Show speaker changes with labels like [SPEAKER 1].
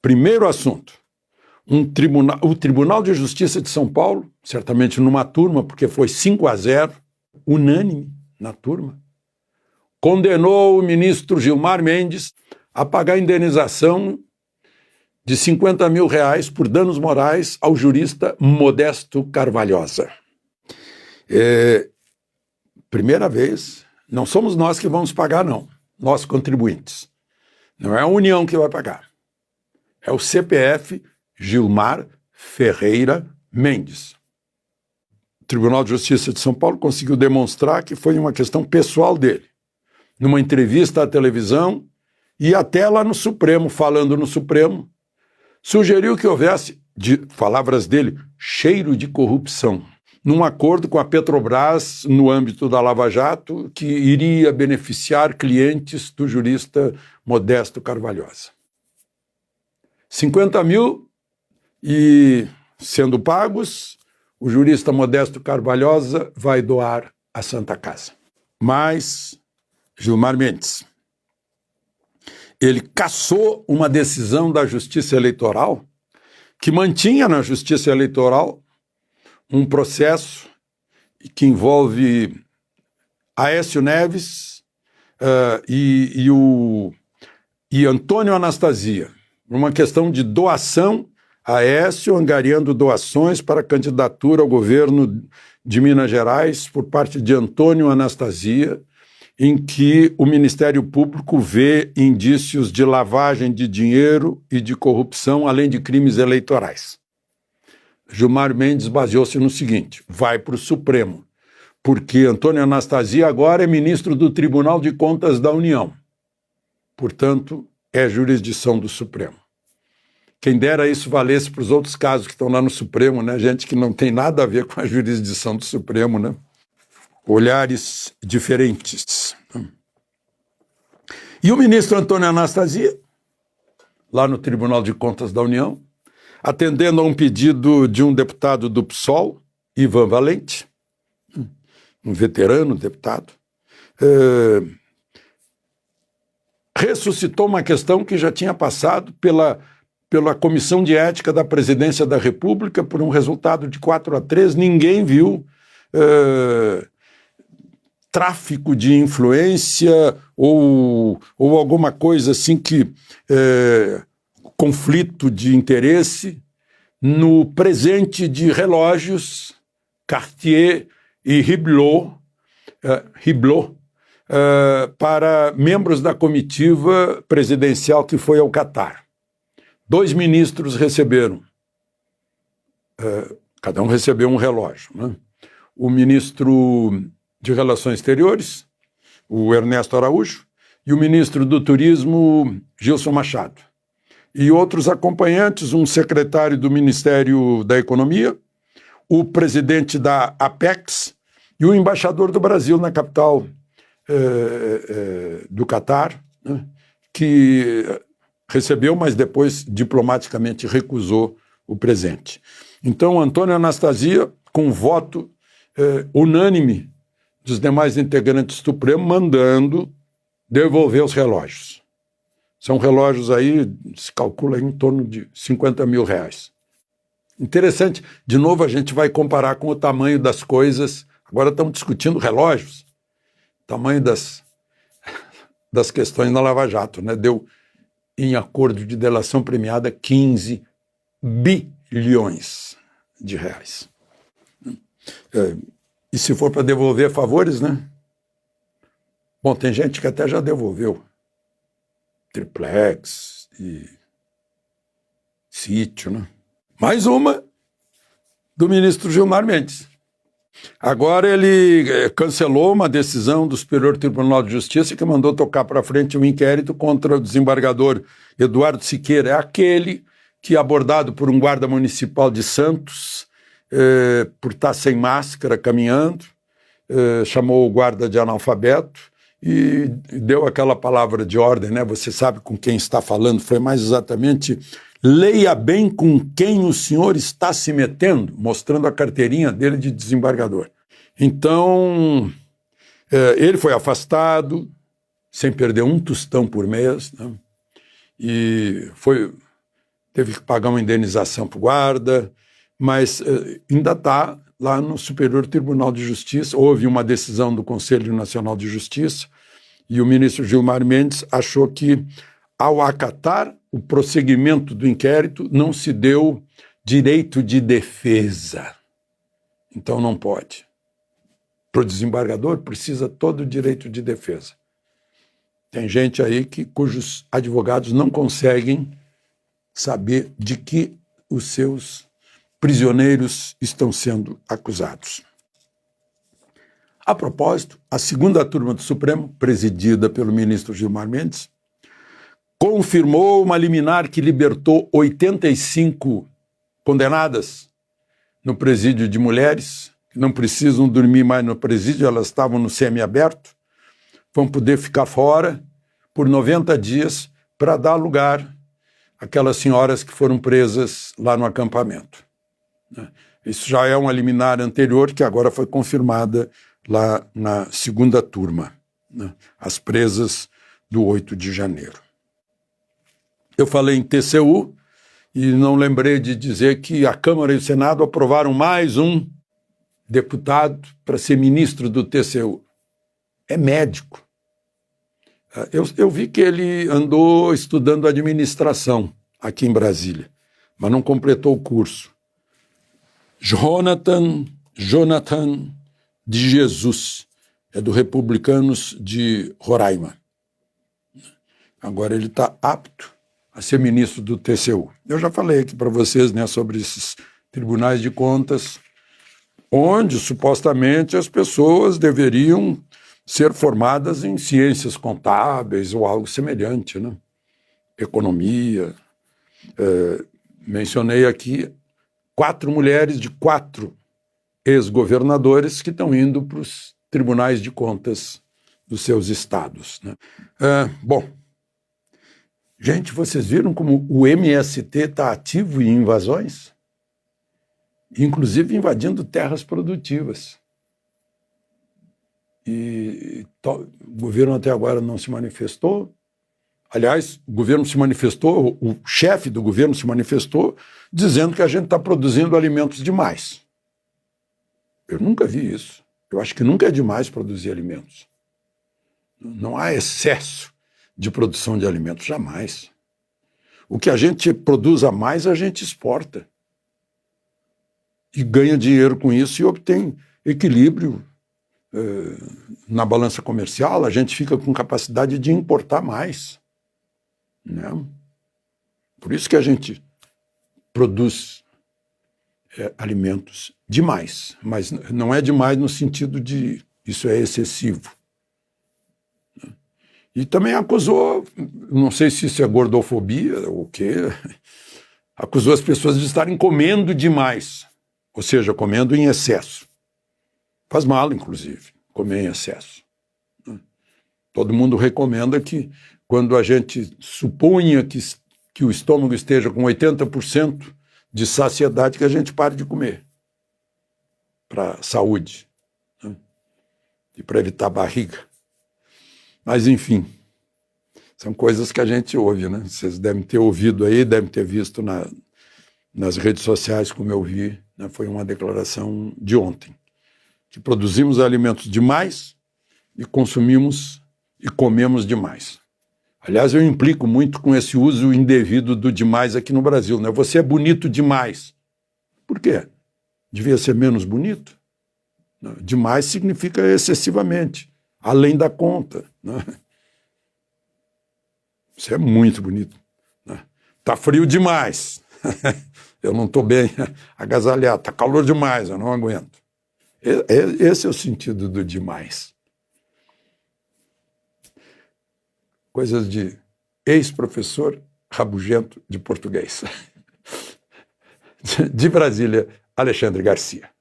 [SPEAKER 1] Primeiro assunto, o Tribunal de Justiça de São Paulo, certamente numa turma, porque foi 5-0, unânime na turma, condenou o ministro Gilmar Mendes a pagar indenização de R$50 mil por danos morais ao jurista Modesto Carvalhosa. Primeira vez, não somos nós que vamos pagar, não, nós contribuintes. Não é a União que vai pagar, é o CPF Gilmar Ferreira Mendes. O Tribunal de Justiça de São Paulo conseguiu demonstrar que foi uma questão pessoal dele. Numa entrevista à televisão e até lá no Supremo, falando no Supremo, sugeriu que houvesse, de palavras dele, cheiro de corrupção, num acordo com a Petrobras no âmbito da Lava Jato, que iria beneficiar clientes do jurista Modesto Carvalhosa. 50 mil e, sendo pagos, o jurista Modesto Carvalhosa vai doar à Santa Casa. Mas Gilmar Mendes, ele cassou uma decisão da Justiça Eleitoral que mantinha na Justiça Eleitoral um processo que envolve Aécio Neves e Antônio Anastasia, uma questão de doação, Aécio angariando doações para a candidatura ao governo de Minas Gerais por parte de Antônio Anastasia, em que o Ministério Público vê indícios de lavagem de dinheiro e de corrupção, além de crimes eleitorais. Gilmar Mendes baseou-se no seguinte: vai para o Supremo, porque Antônio Anastasia agora é ministro do Tribunal de Contas da União. Portanto, é jurisdição do Supremo. Quem dera isso valesse para os outros casos que estão lá no Supremo, né? Gente que não tem nada a ver com a jurisdição do Supremo, né? Olhares diferentes. E o ministro Antônio Anastasia, lá no Tribunal de Contas da União, atendendo a um pedido de um deputado do PSOL, Ivan Valente, um veterano deputado, ressuscitou uma questão que já tinha passado pela Comissão de Ética da Presidência da República por um resultado de 4-3, ninguém viu tráfico de influência ou alguma coisa assim que conflito de interesse no presente de relógios Cartier e Hublot para membros da comitiva presidencial que foi ao Catar. 2 ministros receberam, cada um recebeu um relógio, né? O ministro de Relações Exteriores, o Ernesto Araújo, e o ministro do Turismo, Gilson Machado. E outros acompanhantes, um secretário do Ministério da Economia, o presidente da Apex e o embaixador do Brasil na capital do Catar, né, que recebeu, mas depois diplomaticamente recusou o presente. Então, Antônio Anastasia, com voto unânime dos demais integrantes do Supremo, mandando devolver os relógios. São relógios aí, se calcula em torno de R$50 mil. Interessante, de novo a gente vai comparar com o tamanho das coisas. Agora estamos discutindo relógios, tamanho das questões na Lava Jato, né? Deu, em acordo de delação premiada, 15 bilhões de reais. E se for para devolver favores, né? Bom, tem gente que até já devolveu triplex e sítio, né? Mais uma do ministro Gilmar Mendes. Agora ele cancelou uma decisão do Superior Tribunal de Justiça que mandou tocar para frente um inquérito contra o desembargador Eduardo Siqueira. É aquele que, abordado por um guarda municipal de Santos, por estar sem máscara, caminhando, chamou o guarda de analfabeto e deu aquela palavra de ordem, né? Você sabe com quem está falando, foi mais exatamente: leia bem com quem o senhor está se metendo, mostrando a carteirinha dele de desembargador. Então, ele foi afastado, sem perder um tostão por mês, né? E foi teve que pagar uma indenização para o guarda, mas ainda está lá no Superior Tribunal de Justiça. Houve uma decisão do Conselho Nacional de Justiça e o ministro Gilmar Mendes achou que, ao acatar o prosseguimento do inquérito, não se deu direito de defesa. Então não pode. Para o desembargador precisa todo o direito de defesa. Tem gente aí cujos advogados não conseguem saber de que os seus prisioneiros estão sendo acusados. A propósito, a segunda turma do Supremo, presidida pelo ministro Gilmar Mendes, confirmou uma liminar que libertou 85 condenadas no presídio de mulheres, que não precisam dormir mais no presídio, elas estavam no semiaberto, vão poder ficar fora por 90 dias para dar lugar àquelas senhoras que foram presas lá no acampamento. Isso já é uma liminar anterior que agora foi confirmada lá na segunda turma, as presas do 8 de janeiro. Eu falei em TCU e não lembrei de dizer que a Câmara e o Senado aprovaram mais um deputado para ser ministro do TCU. É médico. Eu vi que ele andou estudando administração aqui em Brasília, mas não completou o curso. Jonathan de Jesus, é do Republicanos de Roraima. Agora ele está apto a ser ministro do TCU. Eu já falei aqui para vocês, né, sobre esses tribunais de contas, onde supostamente as pessoas deveriam ser formadas em ciências contábeis ou algo semelhante, né? Economia. Mencionei aqui 4 mulheres de 4 ex-governadores que estão indo para os tribunais de contas dos seus estados, né? Bom, gente, vocês viram como o MST está ativo em invasões? Inclusive invadindo terras produtivas. E o governo até agora não se manifestou. Aliás, o governo se manifestou, o chefe do governo se manifestou dizendo que a gente está produzindo alimentos demais. Eu nunca vi isso. Eu acho que nunca é demais produzir alimentos. Não há excesso de produção de alimentos, jamais. O que a gente produz a mais, a gente exporta. E ganha dinheiro com isso e obtém equilíbrio na balança comercial. A gente fica com capacidade de importar mais, né? Por isso que a gente produz alimentos demais, mas não é demais no sentido de isso é excessivo. E também acusou, não sei se isso é gordofobia ou o quê, acusou as pessoas de estarem comendo demais, ou seja, comendo em excesso. Faz mal, inclusive, comer em excesso. Todo mundo recomenda que, quando a gente suponha que o estômago esteja com 80% de saciedade, que a gente pare de comer, para a saúde, né? E para evitar barriga. Mas, enfim, são coisas que a gente ouve, né? Vocês devem ter ouvido aí, devem ter visto nas redes sociais, como eu vi, né? Foi uma declaração de ontem, que produzimos alimentos demais e consumimos e comemos demais. Aliás, eu implico muito com esse uso indevido do demais aqui no Brasil, né? Você é bonito demais. Por quê? Devia ser menos bonito? Não, demais significa excessivamente, além da conta, né? Você é muito bonito, né? Tá frio demais. Eu não estou bem agasalhado. Tá calor demais, eu não aguento. Esse é o sentido do demais. Coisas de ex-professor rabugento de português. De Brasília, Alexandre Garcia.